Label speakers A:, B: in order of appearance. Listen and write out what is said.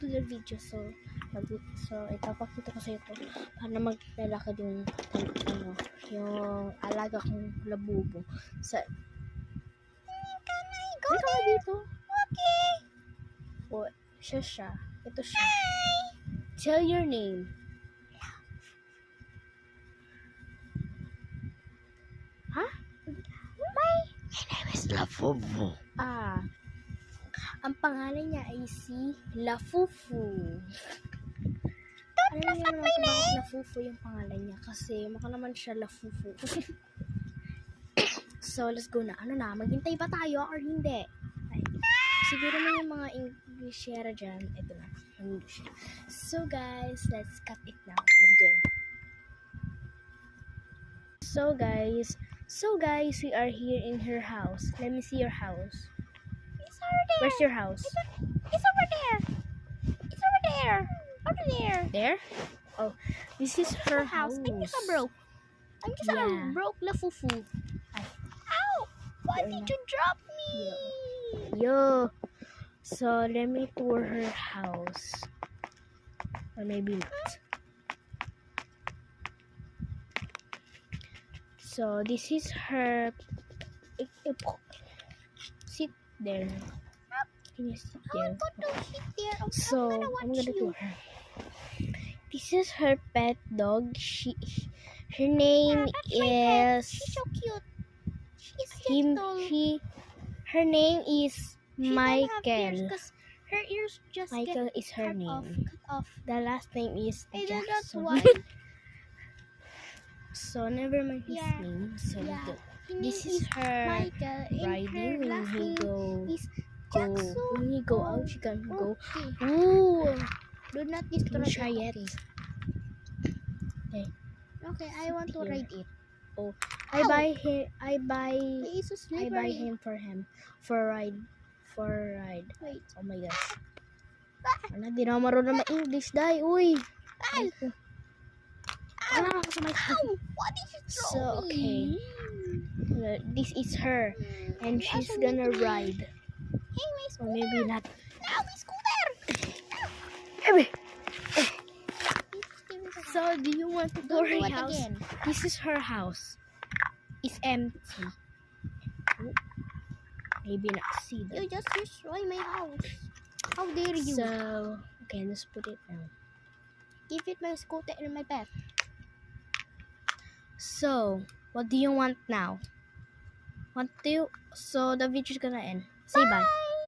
A: to the video. So ipapakita ko sa ito para maglalakad yung alaga kong labubo. Go dito.
B: Okay.
A: O, siya. Ito siya. Tell your name. Ha?
B: My name is Lafufu.
A: Ang pangalan niya ay si Lafufu.
B: Don't
A: Alam niyo
B: laugh at
A: naman
B: my
A: kung bakit
B: name.
A: Lafufu yung pangalan niya kasi mukha naman siya Lafufu. So, let's go na. Maghintay ba tayo or hindi? Ay, siguro na yung mga Englishera dyan. Ito na. English. So, guys, let's cut it now. Let's go. So guys, we are here in her house. Let me see your house.
B: It's over there.
A: Where's your house?
B: It's over there. It's over there. Over there.
A: There? Oh, this is her house.
B: I'm just a broke. I'm just
A: Yeah.
B: a broke Lafufu. Ow! Why
A: You're
B: did
A: not-
B: you drop me?
A: Yo. So, let me tour her house. Or maybe not. So, this is her... Sit there. Can you sit
B: I
A: there?
B: want to sit there.
A: So,
B: I'm
A: I'm
B: gonna
A: gonna
B: watch you.
A: tour her. This is her pet dog. Her name
B: That's my pet.
A: is...
B: She's so cute. She's
A: Him,
B: gentle.
A: her name is
B: She don't have ears
A: Michael.
B: 'cause her ears just
A: Michael is her
B: get
A: name.
B: cut off.
A: The last name is
B: And then that's
A: Jackson.
B: why.
A: So never mind his
B: Yeah.
A: name. So
B: Yeah.
A: this is her
B: Michael. And her
A: riding when
B: last
A: he
B: name
A: go
B: is Jackson.
A: when he go out. She can go.
B: Okay.
A: Ooh,
B: Do not
A: can
B: destroy
A: you try
B: it.
A: it?
B: Okay. Okay, I want to
A: Here.
B: ride it.
A: I
B: Ow!
A: buy him. I buy
B: Jesus,
A: I buy him for ride.
B: Wait.
A: Oh my gosh. Ano, di na marunong ma-English, dai. Uy.
B: Ay!
A: Ano ako sa mic?
B: Ow! What did you throw
A: So, okay.
B: me?
A: This is her. And
B: You
A: she's
B: also
A: gonna
B: need to be-
A: ride.
B: Hey, my
A: Or
B: scooter.
A: maybe not.
B: Ow, my scooter.
A: So, do you want to go
B: Don't do
A: her
B: it
A: house?
B: again.
A: This is her house. It's empty. Oh, maybe not see that.
B: You just destroy my house. How dare you?
A: So, okay, let's put it down.
B: Give it my scooter and my pet.
A: So, what do you want now? So, the video's gonna end. Say bye.